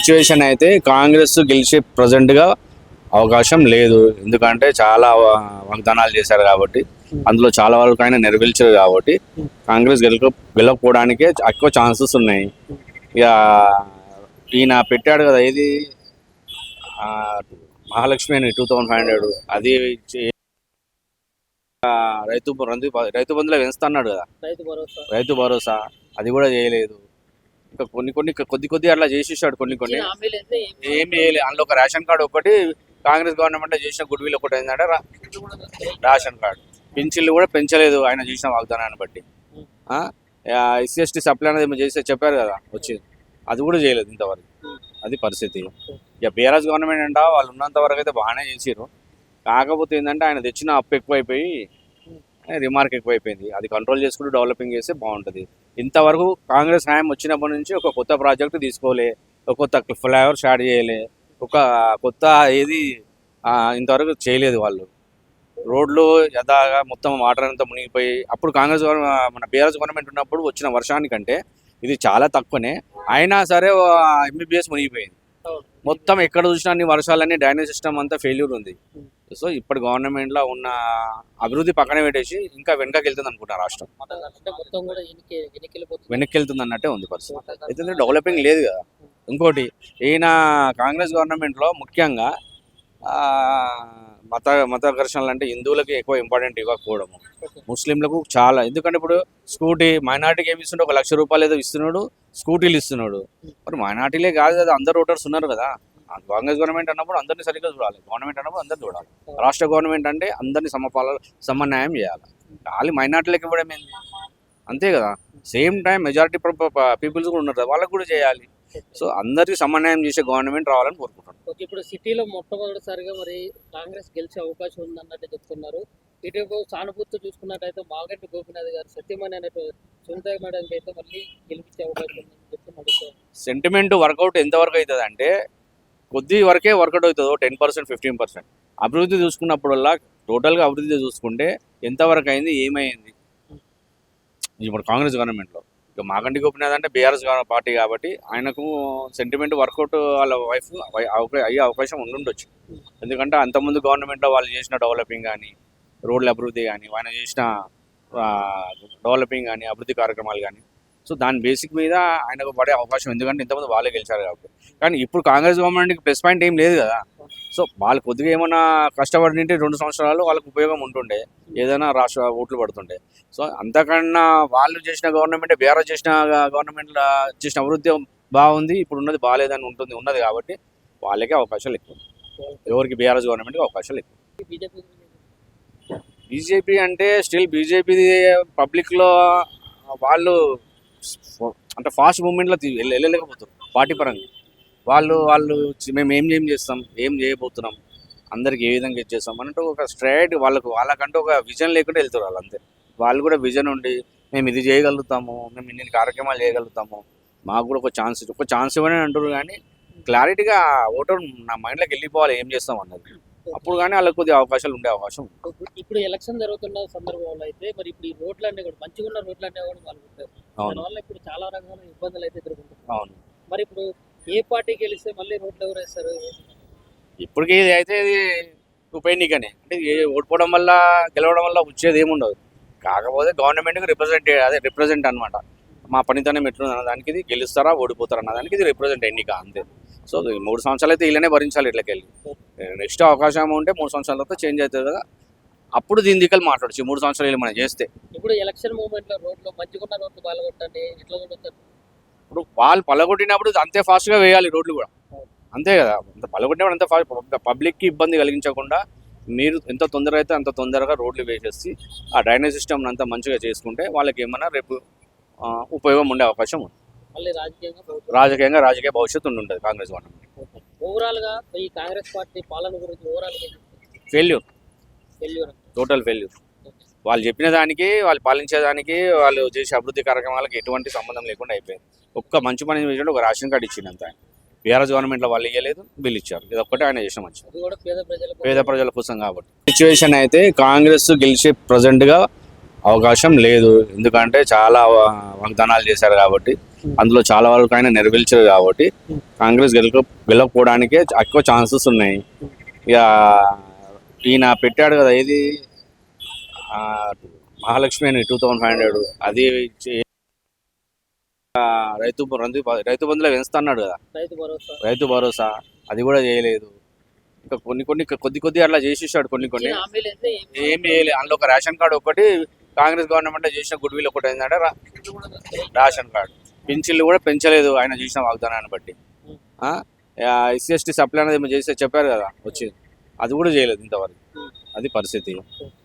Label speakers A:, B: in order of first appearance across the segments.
A: Situation అయితే కాంగ్రెస్ గెలిచే ప్రజెంట్గా అవకాశం లేదు. ఎందుకంటే చాలా వాగ్దానాలు చేశారు కాబట్టి, అందులో చాలా వరకు ఆయన నెరవేర్చారు కాబట్టి కాంగ్రెస్ గెలకపోవడానికే ఎక్కువ ఛాన్సెస్ ఉన్నాయి. ఇక ఈయన పెట్టాడు కదా, ఏది మహాలక్ష్మి అని 2500 అది రైతు బంధులో పెంచుతున్నాడు కదా, రైతు భరోసా అది కూడా చేయలేదు. ఇంకా కొద్ది అట్లా చేసేసాడు. కొన్ని ఏం చేయలేదు. అందులో ఒక రేషన్ కార్డు ఒకటి కాంగ్రెస్ గవర్నమెంట్ చేసిన గుడ్ విల్ ఒకటి ఏంటంటే రేషన్ కార్డు. పింఛన్లు కూడా పెంచలేదు ఆయన చేసిన వాగ్దానాన్ని బట్టి. SC/ST సప్లై అనేది ఏమో చేస్తే చెప్పారు కదా వచ్చి, అది కూడా చేయలేదు ఇంతవరకు. అది పరిస్థితి. ఇక బీఆర్ఎస్ గవర్నమెంట్ అంట వాళ్ళు ఉన్నంత వరకు అయితే బాగానే చేసారు. కాకపోతే ఏంటంటే ఆయన తెచ్చిన అప్పు ఎక్కువైపోయి రిమార్క్ ఎక్కువైపోయింది. అది కంట్రోల్ చేసుకుంటూ డెవలపింగ్ చేస్తే బాగుంటుంది. ఇంతవరకు కాంగ్రెస్ హయాం వచ్చినప్పటి నుంచి ఒక కొత్త ప్రాజెక్టు తీసుకోలే, ఒక కొత్త ఫ్లైఓవర్ స్టార్ట్ చేయలే, ఒక కొత్త ఏది ఇంతవరకు చేయలేదు వాళ్ళు. రోడ్లు యథాగా మొత్తం వాటర్ అంతా మునిగిపోయి, అప్పుడు కాంగ్రెస్ మన బీఆర్ఎస్ గవర్నమెంట్ ఉన్నప్పుడు వచ్చిన వర్షానికంటే ఇది చాలా తక్కువనే. అయినా సరే MBBS మునిగిపోయింది మొత్తం. ఎక్కడ చూసినా అన్ని వర్షాలన్నీ డ్రైనేజ్ సిస్టమ్ అంతా ఫెయిల్యూర్ ఉంది. సో ఇప్పుడు గవర్నమెంట్లో ఉన్న అభివృద్ధి పక్కన పెట్టేసి ఇంకా వెనకకి వెళ్తుంది అనుకుంటా రాష్ట్రం. వెనక్కి వెళ్తుంది అన్నట్టే ఉంది పరిస్థితి. అయితే డెవలపింగ్ లేదు కదా. ఇంకోటి ఈయన కాంగ్రెస్ గవర్నమెంట్లో ముఖ్యంగా మత ఘర్షణలు అంటే హిందువులకి ఎక్కువ ఇంపార్టెంట్ ఇవ్వకపోవడము, ముస్లింలకు చాలా. ఎందుకంటే ఇప్పుడు స్కూటీ మైనార్టీకి ఏమి ఇస్తున్నాడు, 1 లక్ష రూపాయలు ఏదో ఇస్తున్నాడు, స్కూటీలు ఇస్తున్నాడు. మరి మైనార్టీలే కాదు కదా, అందరు ఓటర్స్ ఉన్నారు కదా. కాంగ్రెస్ గవర్నమెంట్ అన్నప్పుడు అందరినీ సరిగ్గా చూడాలి, గవర్నమెంట్ అన్నప్పుడు అందరు చూడాలి. రాష్ట్ర గవర్నమెంట్ అంటే అందరినీ సమన్యాయం చేయాలి. ఖాళీ మైనార్టీలకు ఇవ్వడం ఏంది, అంతే కదా. సేమ్ టైం మెజారిటీ పీపుల్స్ కూడా ఉన్నారు కదా, వాళ్ళకు కూడా చేయాలి. సో అందరికీ సమన్వయం చేసే గవర్నమెంట్ రావాలని కోరుకుంటున్నాను.
B: ఇప్పుడు సిటీలో మొట్టమొదటిసారిగా మరి కాంగ్రెస్ గెలిచే అవకాశం ఉందన్నట్టు చెప్తున్నారు. ఇటు సానుభూతి చూసుకున్నట్టయితే మాగంటి గోపినాథ్ గారు సత్యమణి అనే సునీత మేడం అయితే మళ్ళీ గెలిపించే అవకాశం ఉందని చెప్తున్నారు.
A: సెంటిమెంట్ వర్కౌట్ ఎంతవరకు అవుతుంది అంటే కొద్ది వరకే వర్కౌట్ అవుతుందో 10%, 15%. అభివృద్ధి చూసుకున్నప్పుడల్లా టోటల్గా అభివృద్ధి చూసుకుంటే ఎంతవరకు అయింది, ఏమైంది ఇప్పుడు కాంగ్రెస్ గవర్నమెంట్లో. ఇక మాగంటి గోపినాథ్ అంటే బీఆర్ఎస్ పార్టీ కాబట్టి ఆయనకు సెంటిమెంట్ వర్కౌట్ వాళ్ళ వైఫ్ అయ్యే అవకాశం ఉండుండొచ్చు. ఎందుకంటే అంతకుముందు గవర్నమెంట్లో వాళ్ళు చేసిన డెవలపింగ్ కానీ, రోడ్ల అభివృద్ధి కానీ, ఆయన చేసిన డెవలపింగ్ కానీ, అభివృద్ధి కార్యక్రమాలు కానీ, సో దాని బేసిక్ మీద ఆయనకు పడే అవకాశం. ఎందుకంటే ఇంతకుముందు వాళ్ళే గెలిచారు కాబట్టి. కానీ ఇప్పుడు కాంగ్రెస్ గవర్నమెంట్కి ప్లస్ పాయింట్ ఏం లేదు కదా. సో వాళ్ళు కొద్దిగా ఏమైనా కష్టపడితే 2 సంవత్సరాలు వాళ్ళకు ఉపయోగం ఉంటుండే, ఏదైనా రాష్ట్ర ఓట్లు పడుతుండే. సో అంతకన్నా వాళ్ళు చేసిన గవర్నమెంట్, బీఆర్ఎస్ చేసిన గవర్నమెంట్ చేసిన అభివృద్ధి బాగుంది, ఇప్పుడు ఉన్నది బాగాలేదని ఉన్నది కాబట్టి వాళ్ళకే అవకాశాలు ఎక్కువ. ఎవరికి బీఆర్ఎస్ గవర్నమెంట్కి అవకాశాలు ఎక్కువ. బీజేపీ అంటే స్టిల్ బీజేపీ పబ్లిక్లో వాళ్ళు అంటే ఫాస్ట్ మూమెంట్లో వెళ్ళలేకపోతారు. పార్టీ పరంగా వాళ్ళు మేము ఏం చేస్తాం, ఏం చేయబోతున్నాం, అందరికి ఏ విధంగా ఇచ్చేస్తాం అన్నట్టు ఒక స్ట్రైట్ వాళ్ళకంటూ ఒక విజన్ లేకుండా వెళ్తారు వాళ్ళు. అంతే. వాళ్ళు కూడా విజన్ ఉండి మేము ఇది చేయగలుగుతాము, మేము ఇన్ని కార్యక్రమాలు చేయగలుగుతాము, మాకు కూడా ఒక ఛాన్స్ ఇవ్వని అంటారు. కానీ క్లారిటీగా ఓటర్ నా మైండ్లోకి వెళ్ళిపోవాలి ఏం చేస్తాం అన్నది. అప్పుడు కానీ వాళ్ళకి కొద్దిగా అవకాశాలు ఉండే అవకాశం.
B: ఇప్పుడు ఎలక్షన్ జరుగుతున్న సందర్భంలో అయితే మరి ఇప్పుడు ఈ రోడ్లన్నీ కూడా మంచిగా ఉన్న రోడ్లన్నీ కూడా వాళ్ళు ఉంటారు. దానివల్ల ఇప్పుడు చాలా రకాల ఇబ్బందులు అయితే ఎదుర్కొంటున్నారు.
A: అవును.
B: మరి ఇప్పుడు ఏ పార్టీ గెలిస్తే మళ్ళీ రోడ్లు ఎవరు వేస్తారు?
A: ఇప్పటికీ ఇది అయితే ఇది ఉప ఎన్నికనే, అంటే ఓడిపోవడం వల్ల గెలవడం వల్ల వచ్చేది ఏముండదు. కాకపోతే గవర్నమెంట్కి రిప్రజెంట్ అనమాట. మా పనితనం ఎట్లుంది అన్నదానికి ఇది గెలుస్తారా ఓడిపోతారా అన్నదానికి ఇది రిప్రజెంట్ ఎన్నిక అంతే. సో 3 సంవత్సరాలు అయితే వీళ్ళనే భరించాలి. ఇట్లకెళ్ళి నెక్స్ట్ అవకాశం ఉంటే 3 సంవత్సరాల తర్వాత చేంజ్ అవుతుంది కదా, అప్పుడు దీని దిక్కలు మాట్లాడచ్చు. 3 సంవత్సరాలు వీళ్ళు మనం చేస్తే.
B: ఇప్పుడు ఎలక్షన్ మూమెంట్లో రోడ్లు మంచిగా రోడ్లు పాల్గొట్టండి ఇట్లా కూడా
A: ఇప్పుడు వాళ్ళు పలగొట్టినప్పుడు అంతే ఫాస్ట్గా వేయాలి రోడ్లు కూడా, అంతే కదా. అంత పలగొట్టినప్పుడు అంత ఫాస్ట్ పబ్లిక్కి ఇబ్బంది కలిగించకుండా మీరు ఎంత తొందరగా అయితే అంత తొందరగా రోడ్లు వేసేసి ఆ డ్రైనేజ్ సిస్టమ్ అంతా మంచిగా చేసుకుంటే వాళ్ళకి ఏమన్నా రేపు ఉపయోగం ఉండే అవకాశం ఉంది. రాజకీయ భవిష్యత్తు ఉంటుంది కాంగ్రెస్ గవర్నమెంట్.
B: ఓవరాల్గా ఈ కాంగ్రెస్ పార్టీ పాలన గురించి ఓవరాల్గా
A: ఫెయిల్యూర్, టోటల్ ఫెయిల్యూర్. వాళ్ళు చెప్పిన దానికి, వాళ్ళు పాలించేదానికి, వాళ్ళు చేసే అభివృద్ధి కార్యక్రమాలకు ఎటువంటి సంబంధం లేకుండా అయిపోయింది. ఒక్క మంచి పని చేసినట్టు ఒక రేషన్ కార్డు ఇచ్చింది అంత. బీఆర్ఎస్ గవర్నమెంట్లో వాళ్ళు ఇవ్వలేదు, బిల్లు ఇచ్చారు. ఇది ఒక్కటే ఆయన చేసిన మంచి, పేద ప్రజల కోసం కాబట్టి. సిచ్యువేషన్ అయితే కాంగ్రెస్ గెలిచే ప్రజెంట్గా అవకాశం లేదు. ఎందుకంటే చాలా వాగ్దానాలు చేశారు కాబట్టి, అందులో చాలా వరకు ఆయన నెరవేర్చారు కాబట్టి కాంగ్రెస్ గెలవకపోవడానికే ఎక్కువ ఛాన్సెస్ ఉన్నాయి. ఇక ఈయన పెట్టాడు కదా ఏది ఆ, మహాలక్ష్మి అని 2500 అది రైతు బంధులో పెంచుతున్నాడు కదా రైతు భరోసా అది కూడా చేయలేదు. ఇంకా కొద్ది అట్లా చేసేసాడు కొన్ని ఏం చేయలేదు. అందులో ఒక రేషన్ కార్డు ఒకటి కాంగ్రెస్ గవర్నమెంట్ చేసిన గుడ్ విల్ ఒకటి ఏంటంటే రేషన్ కార్డు. పింఛన్లు కూడా పెంచలేదు ఆయన చేసిన వాగ్దానాన్ని బట్టి. SC/ST సప్లై అనేది ఏమో చేస్తే చెప్పారు కదా వచ్చింది, అది కూడా చేయలేదు ఇంతవరకు. అది పరిస్థితి.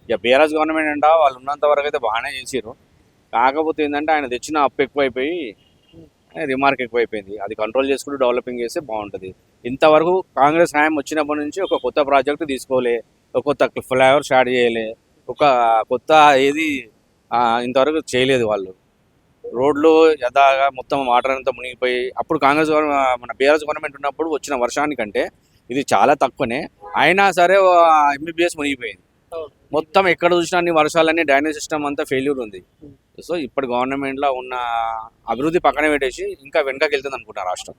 A: ఇక బీఆర్ఎస్ గవర్నమెంట్ అంట వాళ్ళు ఉన్నంత వరకు అయితే బాగానే చేసిరు. కాకపోతే ఏంటంటే ఆయన తెచ్చిన అప్పు ఎక్కువైపోయి రిమార్క్ ఎక్కువైపోయింది. అది కంట్రోల్ చేసుకుంటూ డెవలపింగ్ చేస్తే బాగుంటుంది. ఇంతవరకు కాంగ్రెస్ హయాం వచ్చినప్పటి నుంచి ఒక కొత్త ప్రాజెక్టు తీసుకోలే, ఒక కొత్త ఫ్లైఓవర్ స్టార్ట్ చేయలే, ఒక కొత్త ఏది ఇంతవరకు చేయలేదు వాళ్ళు. రోడ్లు యథాగా మొత్తం వాటర్ అంతా మునిగిపోయి అప్పుడు కాంగ్రెస్ మన బీఆర్ఎస్ గవర్నమెంట్ ఉన్నప్పుడు వచ్చిన వర్షానికంటే ఇది చాలా తక్కువనే. అయినా సరే MBBS మునిగిపోయింది మొత్తం. ఎక్కడ చూసినా అన్ని వర్షాలన్నీ డ్రైనేజ్ సిస్టమ్ అంతా ఫెయిల్యూర్ ఉంది. సో ఇప్పుడు గవర్నమెంట్లో ఉన్న అభివృద్ధి పక్కన పెట్టేసి ఇంకా వెనకకి వెళ్తుంది అనుకుంటా రాష్ట్రం.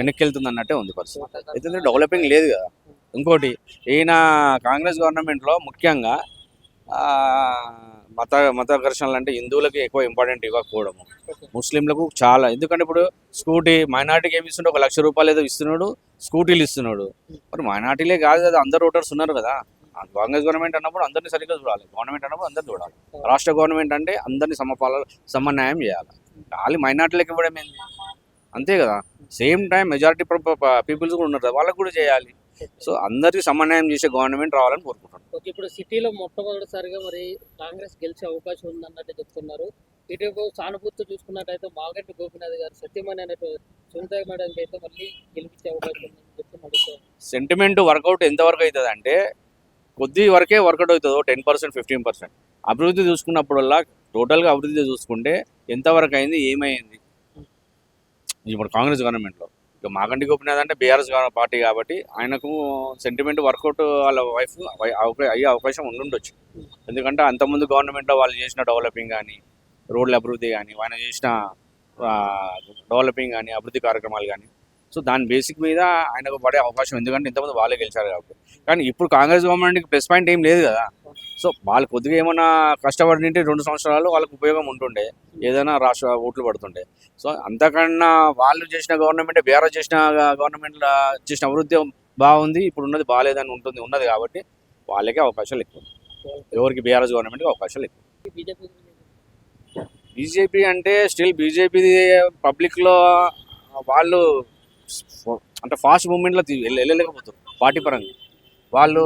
A: వెనక్కి వెళ్తుంది అన్నట్టే ఉంది పరిస్థితి. అయితే డెవలపింగ్ లేదు కదా. ఇంకోటి ఈయన కాంగ్రెస్ గవర్నమెంట్లో ముఖ్యంగా మత ఘర్షణలు అంటే హిందువులకి ఎక్కువ ఇంపార్టెంట్ ఇవ్వకపోవడము, ముస్లింలకు చాలా. ఎందుకంటే ఇప్పుడు స్కూటీ మైనార్టీకి ఏమి ఇస్తున్నాడు, 1 లక్ష రూపాయలు ఏదో ఇస్తున్నాడు, స్కూటీలు ఇస్తున్నాడు. మరి మైనార్టీలే కాదు కదా, అందరు ఓటర్స్ ఉన్నారు కదా. కాంగ్రెస్ గవర్నమెంట్ అన్నప్పుడు అందరినీ సరిగ్గా చూడాలి, గవర్నమెంట్ అన్నప్పుడు అందరిని చూడాలి. రాష్ట్ర గవర్నమెంట్ అంటే అందరినీ సమన్యాయం చేయాలి. ఖాళీ మైనార్టీలకు ఇవ్వడం ఏంది, అంతే కదా. సేమ్ టైం మెజారిటీ పీపుల్స్ కూడా ఉన్నారు కదా, వాళ్ళకు కూడా చేయాలి. సో అందరికీ సమన్వయం చేసే గవర్నమెంట్ రావాలని కోరుకుంటున్నాను.
B: ఇప్పుడు సిటీలో మొట్టమొదటిసారిగా మరి కాంగ్రెస్ గెలిచే అవకాశం ఉందన్నట్టు చెప్తున్నారు. ఇటు సానుభూతి చూసుకున్నట్టయితే మాగంటి గోపీనాథ్ గారు సత్యమని అనేటు సునీత మేడంకి అయితే మళ్ళీ గెలిపించే అవకాశం ఉందని చెప్తున్నారు.
A: సెంటిమెంట్ వర్కౌట్ ఎంతవరకు అవుతుంది అంటే కొద్ది వరకే వర్కౌట్ అవుతుందో 10%, 15%. అభివృద్ధి చూసుకున్నప్పుడల్లా టోటల్గా అభివృద్ధి చూసుకుంటే ఎంతవరకు అయింది, ఏమైంది ఇప్పుడు కాంగ్రెస్ గవర్నమెంట్లో. ఇక మాగంటి గోపీనాథ్ అంటే బీఆర్ఎస్ పార్టీ కాబట్టి ఆయనకు సెంటిమెంట్ వర్కౌట్ వాళ్ళ వైఫ్ అయ్యే అవకాశం ఉండుండొచ్చు. ఎందుకంటే అంతకుముందు గవర్నమెంట్లో వాళ్ళు చేసిన డెవలపింగ్ కానీ, రోడ్ల అభివృద్ధి కానీ, ఆయన చేసిన డెవలపింగ్ కానీ, అభివృద్ధి కార్యక్రమాలు కానీ, సో దాని బేసిక్ మీద ఆయనకు పడే అవకాశం. ఎందుకంటే ఇంతకుముందు వాళ్ళే గెలిచారు కాబట్టి. కానీ ఇప్పుడు కాంగ్రెస్ గవర్నమెంట్కి ప్లస్ పాయింట్ ఏం లేదు కదా. సో వాళ్ళు కొద్దిగా ఏమన్నా కష్టపడింటే 2 సంవత్సరాలు వాళ్ళకు ఉపయోగం ఉంటుండే, ఏదైనా రాష్ట్ర ఓట్లు పడుతుండే. సో అంతకన్నా వాళ్ళు చేసిన గవర్నమెంట్, బీఆర్ఎస్ చేసిన గవర్నమెంట్ చేసిన అభివృద్ధి బాగుంది, ఇప్పుడు ఉన్నది బాగాలేదని ఉన్నది కాబట్టి వాళ్ళకే అవకాశాలు ఎక్కువ. ఎవరికి బీఆర్ఎస్ గవర్నమెంట్కి అవకాశాలు ఎక్కువ. బీజేపీ అంటే స్టిల్ బీజేపీ పబ్లిక్లో వాళ్ళు అంటే ఫాస్ట్ మూమెంట్లో వెళ్ళలేకపోతారు. పార్టీ పరంగా వాళ్ళు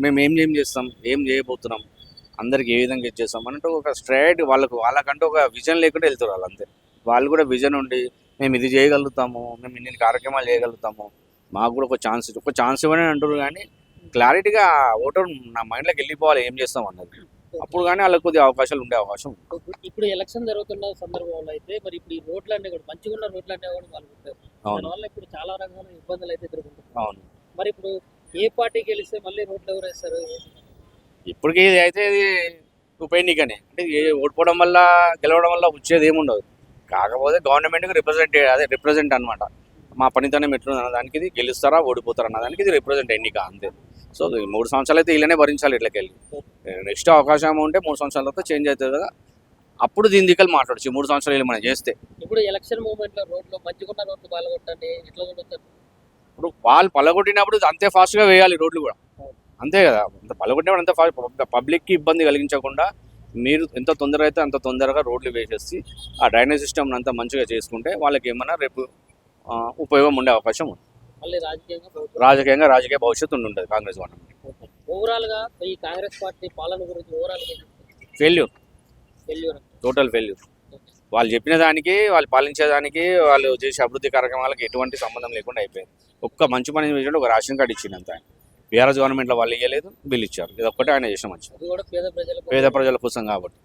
A: మేము ఏం చేస్తాం, ఏం చేయబోతున్నాం, అందరికి ఏ విధంగా ఇచ్చేస్తాం అన్నట్టు ఒక స్ట్రైట్ వాళ్ళకంటూ ఒక విజన్ లేకుండా వెళ్తారు వాళ్ళు. అంతే. వాళ్ళు కూడా విజన్ ఉండి మేము ఇది చేయగలుగుతాము, మేము ఇన్ని కార్యక్రమాలు చేయగలుగుతాము, మాకు కూడా ఒక ఛాన్స్ ఇవ్వని అంటారు. కానీ క్లారిటీగా ఓటర్ నా మైండ్లోకి వెళ్ళిపోవాలి ఏం చేస్తాం అన్నది. అప్పుడు కానీ వాళ్ళకి కొద్దిగా అవకాశాలు ఉండే అవకాశం.
B: ఇప్పుడు ఎలక్షన్ జరుగుతున్న సందర్భంలో అయితే మరి ఇప్పుడు ఈ రోడ్లన్నీ కూడా మంచిగా ఉన్న రోడ్లన్నీ కూడా వాళ్ళు ఉంటారు. దానివల్ల ఇప్పుడు చాలా రకాల ఇబ్బందులు అయితే ఎదుర్కొంటున్నారు.
A: అవును.
B: మరి ఇప్పుడు ఏ పార్టీ గెలిస్తే మళ్ళీ రోడ్లు ఎవరు వేస్తారు?
A: ఇప్పటికీ అయితే ఇది ఉప ఎన్నికనే, అంటే ఓడిపోవడం వల్ల గెలవడం వల్ల వచ్చేది ఏముండదు. కాకపోతే గవర్నమెంట్కి రిప్రజెంట్ అనమాట. మా పనితనం ఎట్లుంది అన్నదానికి ఇది గెలుస్తారా ఓడిపోతారా అన్నదానికి ఇది రిప్రజెంట్ ఎన్నిక అంతే. సో 3 సంవత్సరాలు అయితే వీళ్ళనే భరించాలి. ఇట్లకెళ్ళి నెక్స్ట్ అవకాశం ఉంటే 3 సంవత్సరాల తర్వాత చేంజ్ అవుతుంది కదా, అప్పుడు దీని దిక్కలు మాట్లాడచ్చు. 3 సంవత్సరాలు మనం చేస్తే
B: ఇప్పుడు ఎలక్షన్ మూమెంట్లో రోడ్లు మంచిగా ఉన్న రోడ్లు పాల్గొట్టండి ఎట్లా కొడతారు?
A: ఇప్పుడు వాళ్ళు పలగొట్టినప్పుడు అంతే ఫాస్ట్గా వేయాలి రోడ్లు కూడా, అంతే కదా. అంత పలగొట్టినప్పుడు అంత ఫాస్ట్, పబ్లిక్కి ఇబ్బంది కలిగించకుండా మీరు ఎంత తొందరగా అయితే అంత తొందరగా రోడ్లు వేసేసి ఆ డ్రైనేజ్ సిస్టమ్ అంతా మంచిగా చేసుకుంటే వాళ్ళకి ఏమన్నా రేపు ఉపయోగం ఉండే అవకాశం ఉంది.
B: మళ్ళీ రాజకీయ
A: భవిష్యత్తు ఉంటుంది కాంగ్రెస్ గవర్నమెంట్.
B: ఓవరాల్గా ఈ కాంగ్రెస్ పార్టీ పాలన గురించి
A: ఫెయిల్యూర్, టోటల్ ఫెయిల్యూర్. వాళ్ళు చెప్పిన దానికి, వాళ్ళు పాలించేదానికి, వాళ్ళు చేసే అభివృద్ధి కార్యక్రమాలకు ఎటువంటి సంబంధం లేకుండా అయిపోయింది. ఒక్క మంచి పని చేసినట్టు ఒక రేషన్ కార్డు ఇచ్చింది అంత. బీఆర్ఎస్ గవర్నమెంట్లో వాళ్ళు ఇవ్వలేదు, బిల్ ఇచ్చారు. ఇది ఒక్కటే ఆయన చేసిన మంచి, పేద ప్రజల కోసం కాబట్టి.